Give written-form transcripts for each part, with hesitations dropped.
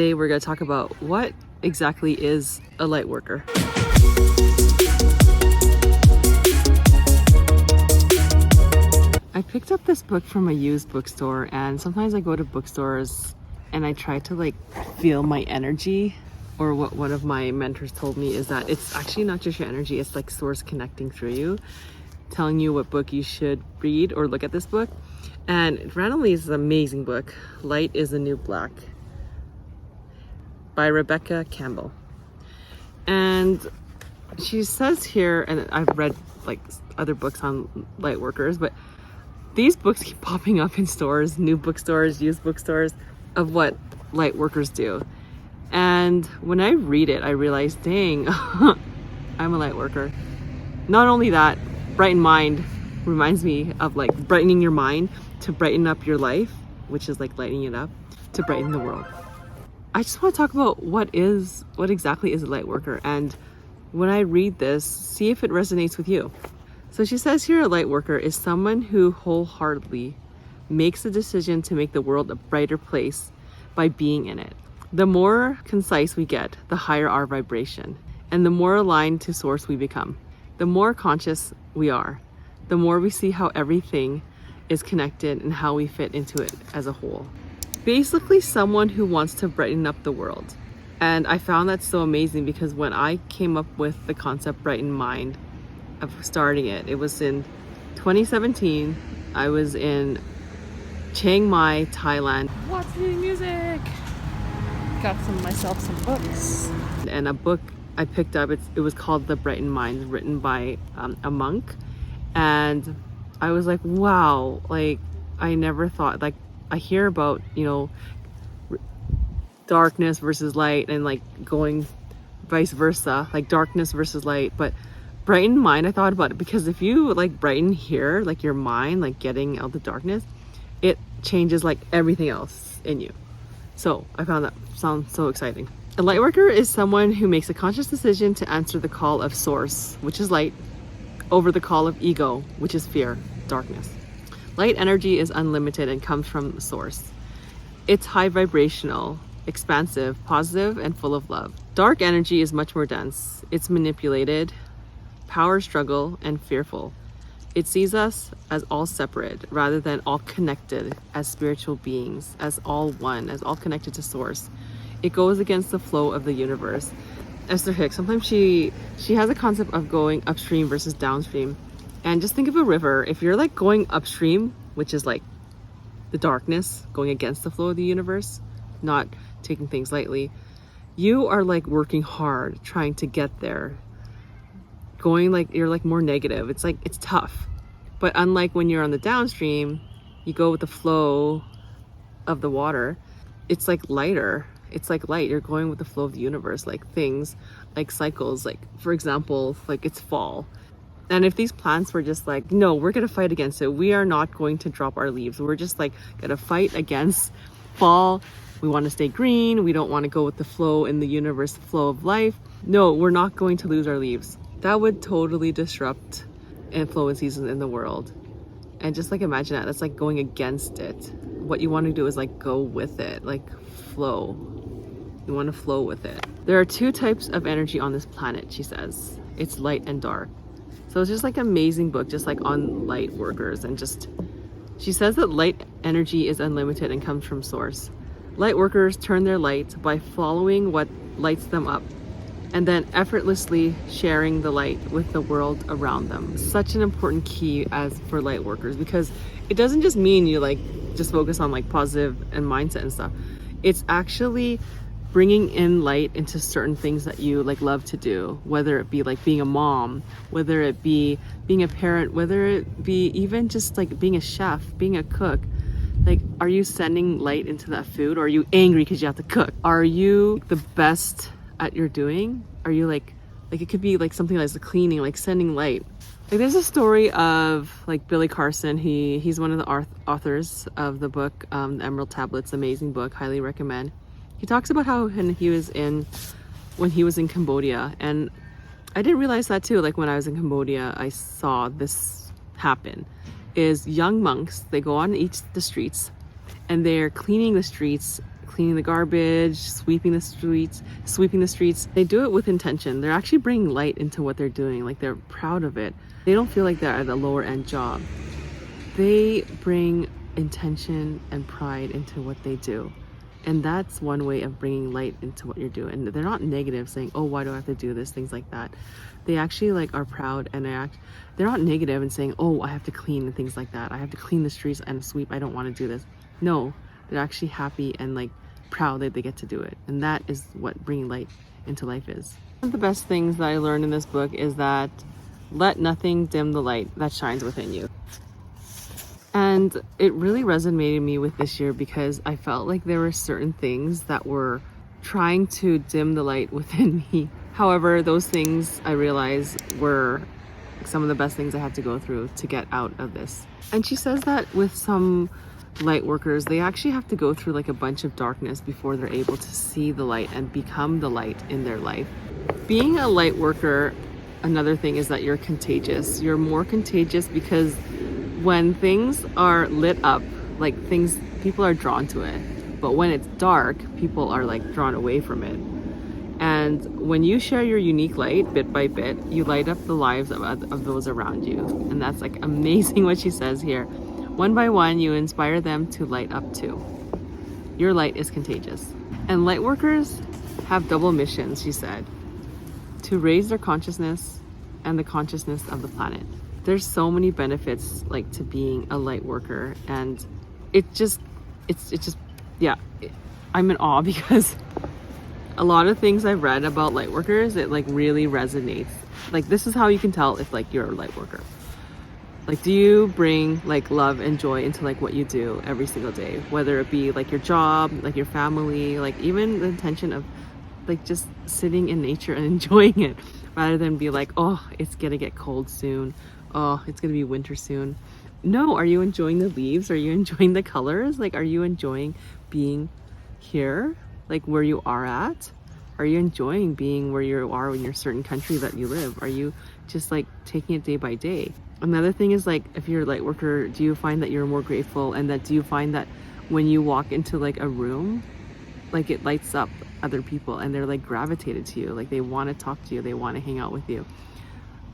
Today we're going to talk about what exactly is a light worker. I picked up this book from a used bookstore, and sometimes I go to bookstores and I try to like feel my energy, or what one of my mentors told me is that it's actually not just your energy, it's like source connecting through you, telling you what book you should read or look at this book. And randomly, it's an amazing book, Light is the New Black by Rebecca Campbell. And she says here, and I've read like other books on light workers, but these books keep popping up in stores, new bookstores, used bookstores, of what light workers do. And when I read it, I realize, dang, I'm a light worker. Not only that, Brightened Mind reminds me of like brightening your mind to brighten up your life, which is like lighting it up to brighten the world. I just want to talk about what exactly is a light worker. And when I read this, see if it resonates with you. So she says here, a light worker is someone who wholeheartedly makes a decision to make the world a brighter place by being in it. The more concise we get, the higher our vibration, and the more aligned to source we become. The more conscious we are, the more we see how everything is connected and how we fit into it as a whole. Basically, someone who wants to brighten up the world. And I found that so amazing because when I came up with the concept Brightened Mind of starting it, it was in 2017. I was in Chiang Mai, Thailand. Watching music. Got myself some books. And a book I picked up, it was called The Brightened Mind, written by a monk. And I was like, wow, like I never thought, like I hear about, you know, darkness versus light and like going vice versa, like darkness versus light. But Brightened Mind, I thought about it because if you like brighten here, like your mind, like getting out the darkness, it changes like everything else in you. So I found that sounds so exciting. A light worker is someone who makes a conscious decision to answer the call of source, which is light, over the call of ego, which is fear, darkness. Light energy is unlimited and comes from source. It's high vibrational, expansive, positive, and full of love. Dark energy is much more dense. It's manipulated, power struggle, and fearful. It sees us as all separate rather than all connected as spiritual beings, as all one, as all connected to source. It goes against the flow of the universe. Esther Hicks, sometimes she has a concept of going upstream versus downstream. And just think of a river. If you're like going upstream, which is like the darkness, going against the flow of the universe, not taking things lightly, you are like working hard trying to get there. Going like you're like more negative. It's like it's tough. But unlike when you're on the downstream, you go with the flow of the water. It's like lighter. It's like light. You're going with the flow of the universe, like things, like cycles. Like for example, like it's fall. And if these plants were just like, no, we're gonna fight against it. We are not going to drop our leaves. We're just like gonna fight against fall. We want to stay green. We don't want to go with the flow in the universe, the flow of life. No, we're not going to lose our leaves. That would totally disrupt influences in the world. And just like imagine that, that's like going against it. What you want to do is like go with it, like flow. You want to flow with it. There are two types of energy on this planet, she says. It's light and dark. So it's just like an amazing book, just like on light workers. And just, she says that light energy is unlimited and comes from source. Light workers turn their light by following what lights them up, and then effortlessly sharing the light with the world around them. Such an important key as for light workers, because it doesn't just mean you like just focus on like positive and mindset and stuff. It's actually bringing in light into certain things that you like love to do, whether it be like being a mom, whether it be being a parent, whether it be even just like being a chef, being a cook. Like, are you sending light into that food, or are you angry because you have to cook? Are you the best at your doing? Are you like it could be like something like the cleaning, like sending light. Like there's a story of like Billy Carson. He's one of the authors of the book, the Emerald Tablets, amazing book, highly recommend. He talks about how when he was in Cambodia, and I didn't realize that too. Like when I was in Cambodia, I saw this happen. Is young monks, they go on the streets and they're cleaning the streets, cleaning the garbage, sweeping the streets. They do it with intention. They're actually bringing light into what they're doing. Like, they're proud of it. They don't feel like they're at a lower end job. They bring intention and pride into what they do. And that's one way of bringing light into what you're doing. And they're not negative, saying, oh, why do I have to do this, things like that. They actually like are proud, and they're not negative and saying, oh, I have to clean and things like that. I have to clean the streets and sweep. I don't want to do this. No, they're actually happy and like proud that they get to do it. And that is what bringing light into life is. One of the best things that I learned in this book is that let nothing dim the light that shines within you. And it really resonated me with this year because I felt like there were certain things that were trying to dim the light within me. However, those things I realized were some of the best things I had to go through to get out of this. And she says that with some light workers, they actually have to go through like a bunch of darkness before they're able to see the light and become the light in their life. Being a light worker, another thing is that you're contagious. You're more contagious because when things are lit up, like things, people are drawn to it. But when it's dark, people are like drawn away from it. And when you share your unique light bit by bit, you light up the lives of those around you. And that's like amazing what she says here. One by one, you inspire them to light up too. Your light is contagious. And light workers have double missions, she said, to raise their consciousness and the consciousness of the planet. There's so many benefits like to being a light worker, and I'm in awe because a lot of things I've read about light workers, it like really resonates. Like, this is how you can tell if like you're a light worker. Like, do you bring like love and joy into like what you do every single day, whether it be like your job, like your family, like even the intention of like just sitting in nature and enjoying it, rather than be like, oh, it's gonna get cold soon, oh, it's gonna be winter soon. No, are you enjoying the leaves? Are you enjoying the colors? Like, are you enjoying being here, like where you are at? Are you enjoying being where you are in your certain country that you live? Are you just like taking it day by day? Another thing is like, if you're a light worker, do you find that you're more grateful, and that do you find that when you walk into like a room, like it lights up other people and they're like gravitated to you, like they want to talk to you, they want to hang out with you.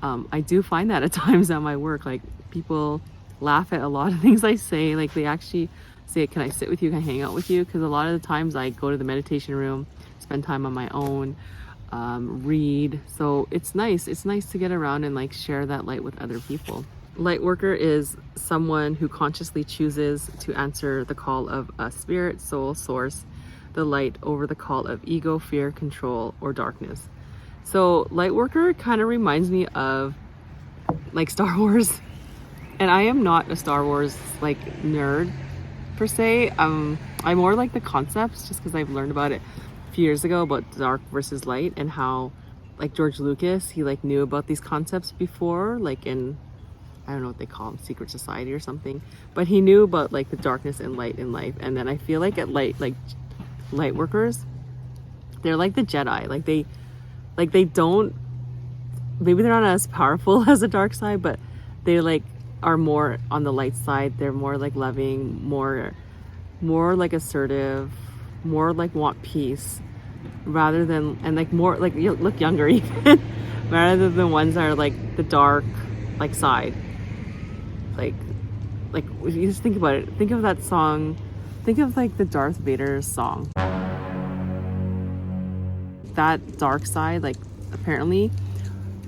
I do find that at times at my work, like people laugh at a lot of things I say. Like, they actually say, can I sit with you, can I hang out with you? Because a lot of the times I go to the meditation room, spend time on my own, read. So it's nice to get around and like share that light with other people. Light worker is someone who consciously chooses to answer the call of a spirit, soul, source, the light, over the call of ego, fear, control, or darkness. So light worker kind of reminds me of like Star Wars. And I am not a Star Wars like nerd per se. I'm more like the concepts, just because I've learned about it a few years ago, about dark versus light, and how like George Lucas, he like knew about these concepts before, like in, I don't know what they call them, secret society or something, but he knew about like the darkness and light in life. And then I feel like at light workers, they're like the Jedi. Like they don't, maybe they're not as powerful as the dark side, but they like are more on the light side. They're more like loving, more like assertive, more like want peace, rather than, and like more like, you look younger even, rather than the ones that are like the dark like side. Like you just think about it, think of that song, think of like the Darth Vader song, that dark side. Like, apparently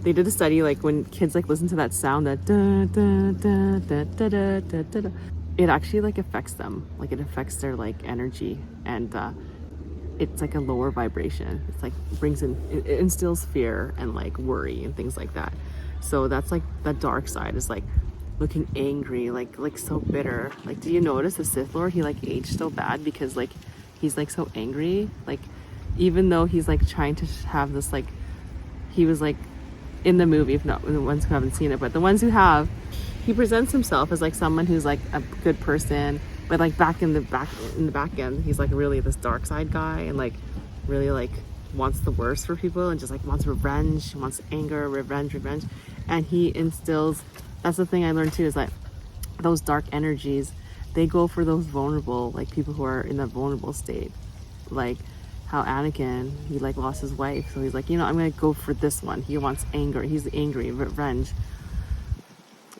they did a study, like when kids like listen to that sound, that da, da, da, da, da, da, da, da, da, it actually like affects them, like it affects their like energy, and it's like a lower vibration. It's like it instills fear and like worry and things like that. So that's like the dark side, is like looking angry, like so bitter. Like, do you notice the Sith Lord, he like aged so bad because like he's like so angry, like even though he's like trying to have this, like he was like in the movie, if not the ones who haven't seen it, but the ones who have, he presents himself as like someone who's like a good person, but like back in the back end, he's like really this dark side guy, and like really like wants the worst for people, and just like wants revenge, wants anger, revenge, and he instills. That's the thing I learned too, is that those dark energies, they go for those vulnerable, like people who are in that vulnerable state. like how Anakin, he like lost his wife, so he's like, you know, I'm gonna go for this one. He wants anger, he's angry, revenge,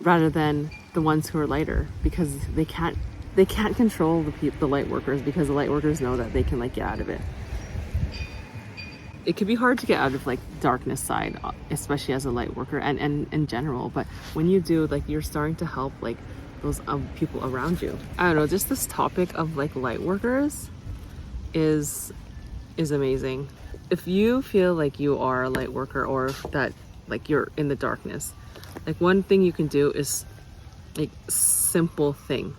rather than the ones who are lighter, because they can't control the light workers, because the light workers know that they can like get out of it. It could be hard to get out of like darkness side, especially as a light worker and in general, but when you do, like, you're starting to help like those people around you. I don't know, just this topic of like light workers is amazing. If you feel like you are a light worker, or that like you're in the darkness, like one thing you can do is, like, simple thing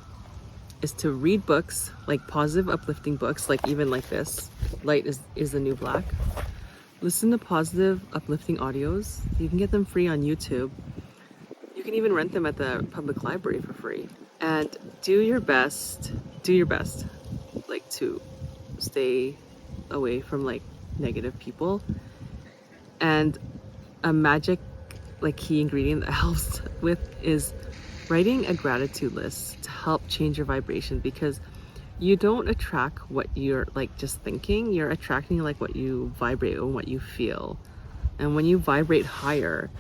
is to read books, like positive uplifting books, like even like this, Light is the New Black. Listen to positive uplifting audios. You can get them free on YouTube. You can even rent them at the public library for free. And do your best like to stay away from like negative people. And a magic like key ingredient that helps with is writing a gratitude list to help change your vibration, because you don't attract what you're like just thinking, you're attracting like what you vibrate and what you feel. And when you vibrate higher,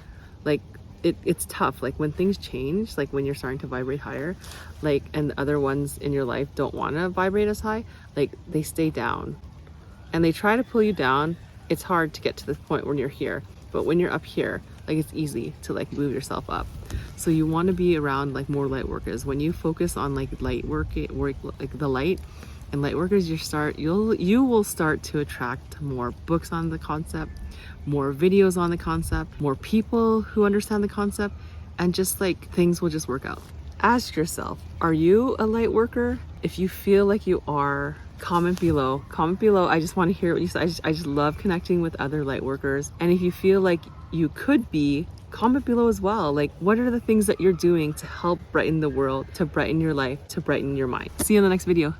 like it's tough, like when things change, like when you're starting to vibrate higher, like, and the other ones in your life don't want to vibrate as high, like they stay down and they try to pull you down. It's hard to get to the point when you're here, but when you're up here, like it's easy to like move yourself up. So you want to be around like more light workers. When you focus on like light work like the light and light workers, you will start to attract more books on the concept, more videos on the concept, more people who understand the concept, and just like things will just work out. Ask yourself, are you a light worker? If you feel like you are, comment below. I just want to hear what you say. I just love connecting with other light workers. And if you feel like you could be, comment below as well. Like, what are the things that you're doing to help brighten the world, to brighten your life, to brighten your mind? See you in the next video.